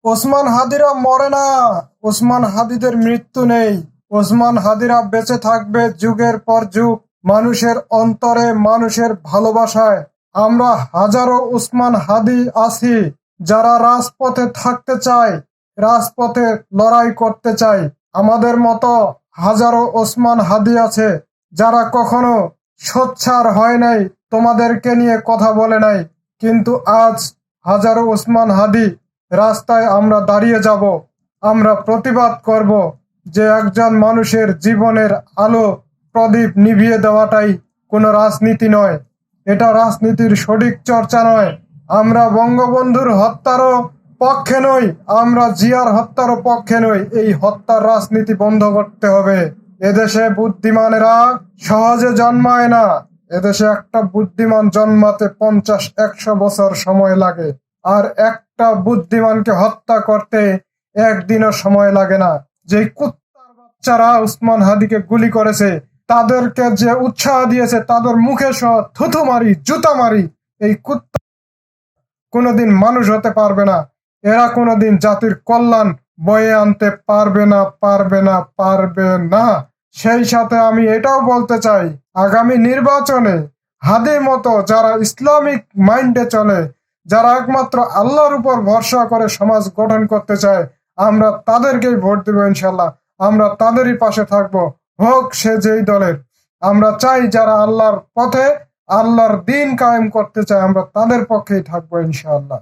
ওসমান হাদিরা মরে না। ওসমান হাদিদের মৃত্যু নেই। ওসমান হাদিরা বেঁচে থাকবে যুগের পর যুগ, মানুষের অন্তরে, মানুষের ভালোবাসায়। আমরা হাজারো ওসমান হাদি আছি যারা রাজপথে থাকতে চায়, রাজপথে লড়াই করতে চাই। আমাদের মতো হাজারো ওসমান হাদি আছে যারা কখনো সোচ্চার হয় নাই, তোমাদেরকে নিয়ে কথা বলে নাই, কিন্তু আজ হাজারো ওসমান হাদি রাস্তায় আমরা দাঁড়িয়ে যাব। আমরা প্রতিবাদ করব যে একজন মানুষের জীবনের আলো প্রদীপ নিভিয়ে দেওয়াটাই কোনো রাজনীতি নয়, এটা রাজনীতির সঠিক চর্চা নয়। আমরা বঙ্গবন্ধুর হত্যারও পক্ষে নই, আমরা জিয়ার হত্যারও পক্ষে নই। এই হত্যার রাজনীতি বন্ধ করতে হবে। এদেশে বুদ্ধিমানেরা সহজে জন্মায় না। এদেশে একটা বুদ্ধিমান জন্মাতে 50-100 বছর সময় লাগে, আর একটা বুদ্ধিমানকে হত্যা করতে একদিনও সময় লাগে না। যে কুত্তার বাচ্চারা উসমান হাদিকে গুলি করেছে, তাদেরকে যে উৎসাহ দিয়েছে, তাদের মুখে সহ থুথু মারি, জুতা মারি। এই কুত্তা কোনোদিন মানুষ হতে পারবে না। এরা কোনোদিন জাতির কল্যাণ বয়ে আনতে পারবে না, পারবে না, পারবে না। সেই সাথে আমি এটাও বলতে চাই, আগামী নির্বাচনে হাদির মতো যারা ইসলামিক মাইন্ডে চলে, যারা একমাত্র আল্লাহর উপর ভরসা করে সমাজ গঠন করতে চায়, আমরা তাদেরকেই ভোট দেব ইনশাল্লাহ। আমরা তাদেরই পাশে থাকবো, হোক সে যেই দলের। আমরা চাই যারা আল্লাহর পথে, আল্লাহর দিন কায়েম করতে চায়, আমরা তাদের পক্ষেই থাকবো ইনশাআল্লাহ।